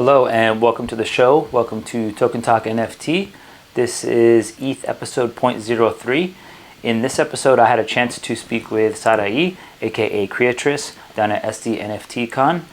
Hello and welcome to the show. Welcome to TokenTalk NFT. This is ETH episode 0.03. In this episode, I had a chance to speak with Sarai, aka Creatressart, down at NFT Con.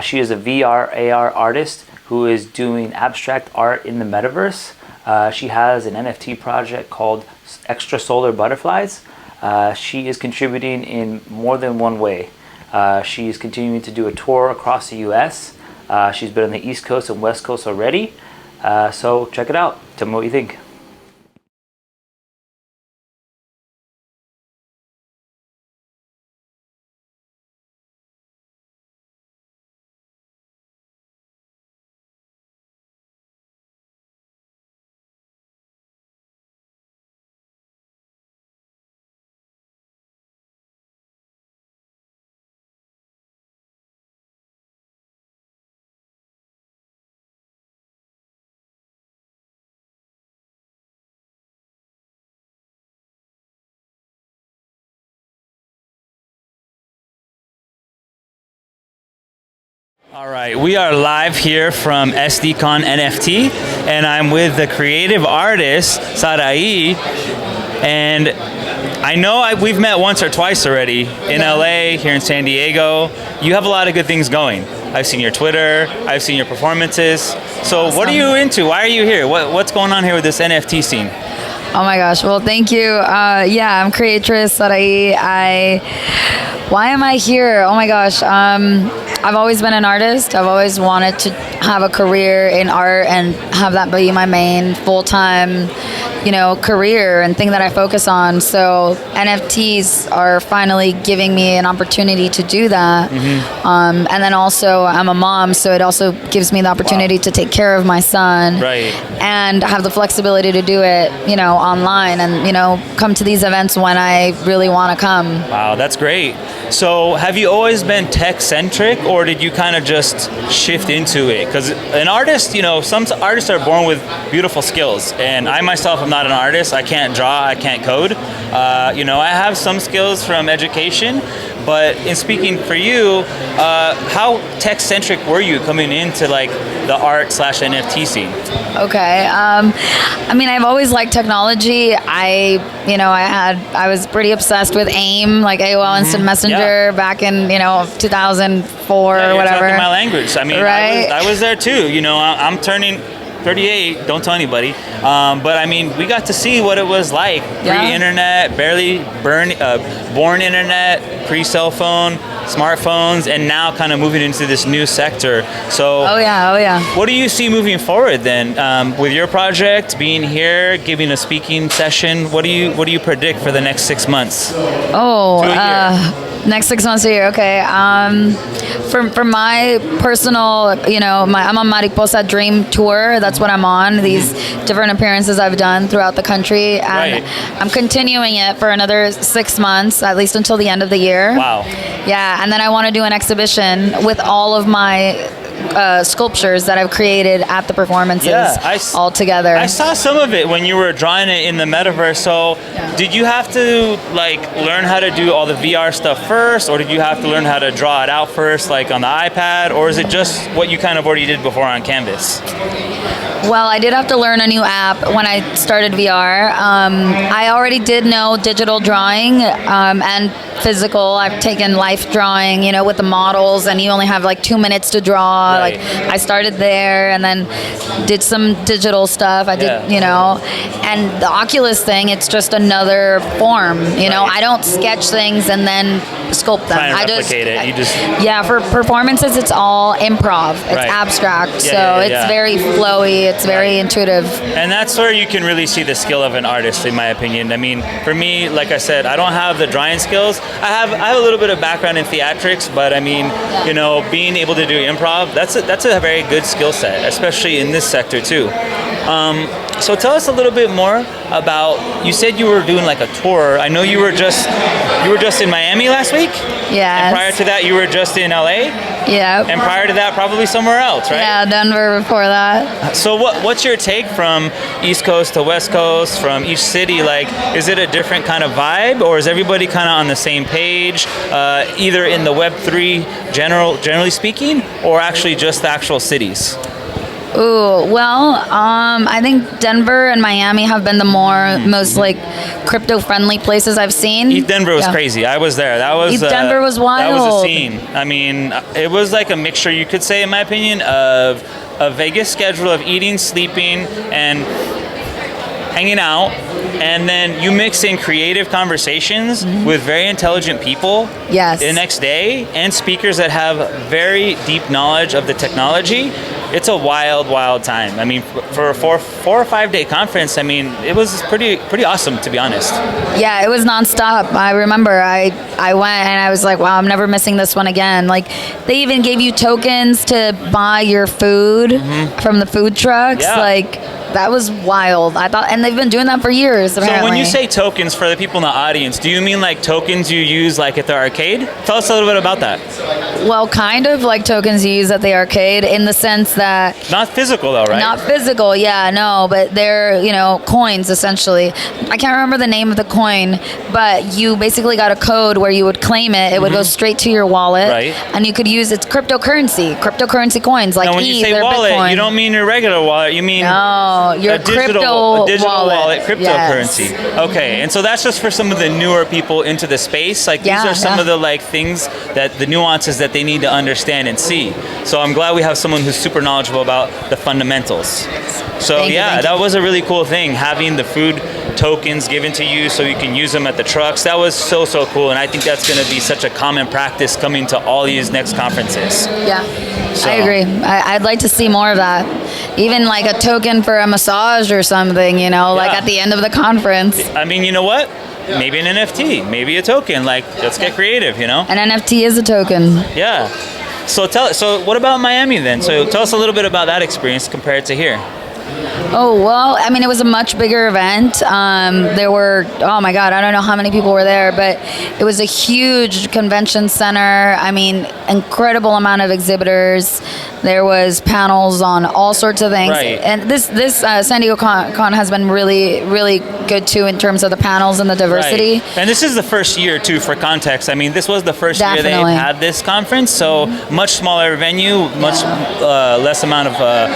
She is a VR AR artist who is doing abstract art in the metaverse. She has an NFT project called Extra Solar Butterflies. She is contributing in more than one way. She's continuing to do a tour across the US. She's been on the East Coast and West Coast already. So check it out. Tell me what you think. All right, we are live here from TokenTalkNFT, and I'm with the creative artist, Sarai, and I know we've met once or twice already in LA, here in San Diego. You have a lot of good things going. I've seen your Twitter, I've seen your performances. So awesome. What are you into? Why are you here? What's going on here with this NFT scene? Oh my gosh, well thank you. Yeah, I'm Creatressart, Sarai. Why am I here? Oh my gosh, I've always been an artist. I've always wanted to have a career in art and have that be my main full-time, career and thing that I focus on. So NFTs are finally giving me an opportunity to do that. Mm-hmm. And then also I'm a mom, so it also gives me the opportunity to take care of my son. Right. And have the flexibility to do it, online and, come to these events when I really want to come. Wow, that's great. So have you always been tech-centric, or did you kind of just shift into it? Because an artist, some artists are born with beautiful skills, and I myself am not an artist. I can't draw, I can't code. I have some skills from education, but in speaking for you, how tech-centric were you coming into the art/NFT scene? Okay. I've always liked technology. I was pretty obsessed with AIM, like AOL Instant Messenger back in, 2004 or whatever. You're talking my language. Right? I was there too. I'm turning 38, don't tell anybody. But we got to see what it was like. Pre-internet, barely born internet, pre-cell phone, smartphones, and now kind of moving into this new sector. So, oh yeah. What do you see moving forward then? With your project, being here, giving a speaking session, what do you predict for the next 6 months? Next 6 months a year, okay. For my personal, I'm on Mariposa Dream tour. That's what I'm on. These different appearances I've done throughout the country, and I'm continuing it for another 6 months, at least until the end of the year. Wow. Yeah, and then I want to do an exhibition with all of my sculptures that I've created at the performances all together. I saw some of it when you were drawing it in the metaverse. So did you have to learn how to do all the VR stuff first, or did you have to learn how to draw it out first, on the iPad, or is it just what you kind of already did before on canvas? Well, I did have to learn a new app when I started VR. I already did know digital drawing and physical. I've taken life drawing, with the models, and you only have 2 minutes to draw. Right. I started there and then did some digital stuff. I did, and the Oculus thing, it's just another form, I don't sketch things and then sculpt them. Try and replicate it. Yeah, for performances, it's all improv. It's abstract. It's very flowy. It's very intuitive. And that's where you can really see the skill of an artist, in my opinion. For me, like I said, I don't have the drawing skills. I have a little bit of background in theatrics, but being able to do improv, that's a very good skill set, especially in this sector too. So tell us a little bit more about, you said you were doing like a tour. I know you were just in Miami last week? Yeah. And prior to that, you were just in LA? Yeah. And prior to that, probably somewhere else, right? Yeah, Denver before that. So what's your take from East Coast to West Coast, from each city? Like, is it a different kind of vibe, or is everybody kind of on the same page, either in the Web3 generally speaking, or actually just the actual cities? Ooh, well, I think Denver and Miami have been the most like crypto-friendly places I've seen. ETH Denver was crazy. I was there. That was ETH Denver was wild. That was a scene. I mean, it was like a mixture, you could say, in my opinion, of a Vegas schedule of eating, sleeping, and hanging out, and then you mix in creative conversations with very intelligent people the next day, and speakers that have very deep knowledge of the technology. It's a wild time. I mean, for a 4 or 5 day conference, I mean, it was pretty awesome, to be honest. Yeah, it was nonstop. I remember I went and I was like, wow, I'm never missing this one again. Like, they even gave you tokens to buy your food from the food trucks. Yeah. Like, that was wild. I thought, and they've been doing that for years, apparently. So when you say tokens, for the people in the audience, do you mean like tokens you use like at the arcade? Tell us a little bit about that. Well, kind of like tokens you use at the arcade, in the sense that... Not physical though, right? Not physical, yeah, no, but they're, coins, essentially. I can't remember the name of the coin, but you basically got a code where you would claim it. It would go straight to your wallet. Right. And you could use its cryptocurrency coins, like ETH or Bitcoin. Now when you say wallet, you don't mean your regular wallet, you mean... No, your a digital wallet cryptocurrency. Yes. Okay, and so that's just for some of the newer people into the space. Like, these are some of the like things that the nuances that they need to understand and see. So I'm glad we have someone who's super knowledgeable about the fundamentals. So thank you. that was a really cool thing, having the food tokens given to you so you can use them at the trucks. That was so cool, and I think that's going to be such a common practice coming to all these next conferences. Yeah, so. I agree. I'd like to see more of that. Even like a token for a massage or something, like at the end of the conference. I mean, you know what? Maybe an NFT, maybe a token. Like, let's get creative, An NFT is a token. Yeah. So what about Miami then? So tell us a little bit about that experience compared to here. Oh, well, I mean, it was a much bigger event. There were, oh my God, I don't know how many people were there, but it was a huge convention center. I mean, incredible amount of exhibitors. There was panels on all sorts of things. Right. And this San Diego Con has been really, really good too in terms of the panels and the diversity. Right. And this is the first year too, for context. I mean, this was the first year they had this conference, so much smaller venue, much less amount of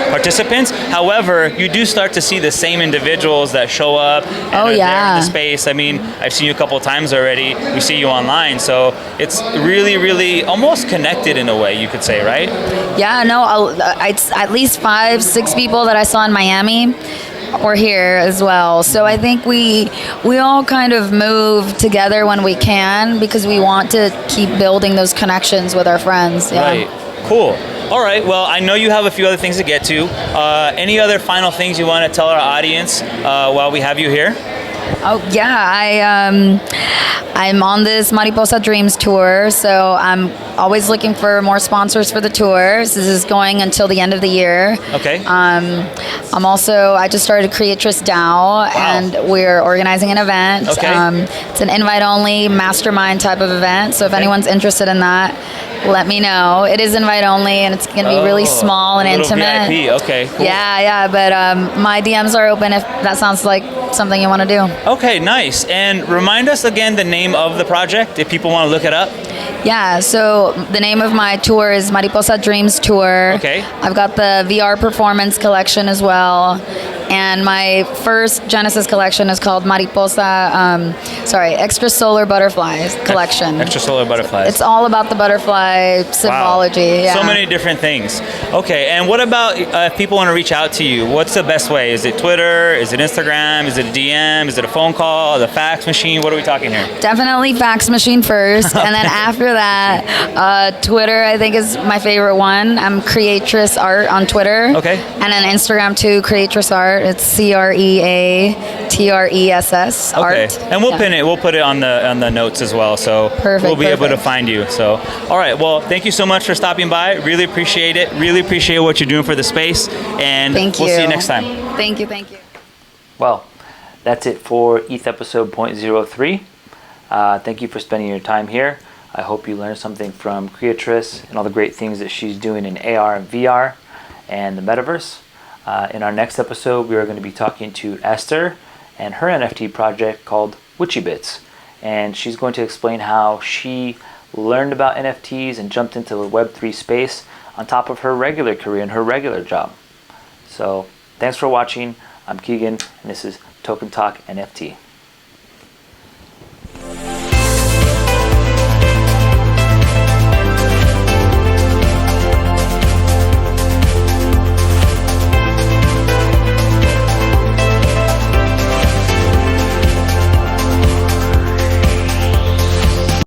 participants. However, you do start to see the same individuals that show up and are there in the space. I mean, I've seen you a couple of times already. We see you online, so it's really, really almost connected in a way, you could say, right? Yeah, no, it's at least 5-6 people that I saw in Miami were here as well. So I think we all kind of move together when we can, because we want to keep building those connections with our friends. Yeah. Right. Cool. All right. Well, I know you have a few other things to get to. Any other final things you want to tell our audience while we have you here? Oh yeah, I'm on this Mariposa Dreams tour, so I'm always looking for more sponsors for the tours. This is going until the end of the year. Okay. I just started Creatressart DAO, and we're organizing an event. Okay. It's an invite-only mastermind type of event, so if anyone's interested in that, let me know. It is invite-only, and it's going to be really small and intimate. VIP. Okay, cool. Yeah, but my DMs are open if that sounds like something you want to do. Okay, nice. And remind us again the name of the project if people want to look it up. Yeah, so the name of my tour is Mariposa Dreams Tour. Okay. I've got the VR Performance Collection as well. And my first Genesis collection is called Extra Solar Butterflies Collection. Extra Solar Butterflies. It's all about the butterfly symbology. Wow. Yeah. So many different things. Okay, and what about if people want to reach out to you? What's the best way? Is it Twitter? Is it Instagram? Is it a DM? Is it a phone call? The fax machine? What are we talking here? Definitely fax machine first. And then after that, Twitter, I think, is my favorite one. I'm Creatressart on Twitter. Okay. And then Instagram too, Creatressart. It's CREATRESS Okay, art. and we'll pin it. We'll put it on the notes as well, so we'll be able to find you. So, all right. Well, thank you so much for stopping by. Really appreciate it. Really appreciate what you're doing for the space, and we'll see you next time. Thank you. Well, that's it for ETH episode 0.03. Thank you for spending your time here. I hope you learned something from Creatress and all the great things that she's doing in AR and VR and the metaverse. In our next episode, we are going to be talking to Esther and her NFT project called Witchy Bits. And she's going to explain how she learned about NFTs and jumped into the Web3 space on top of her regular career and her regular job. So thanks for watching. I'm Keegan, and this is Token Talk NFT.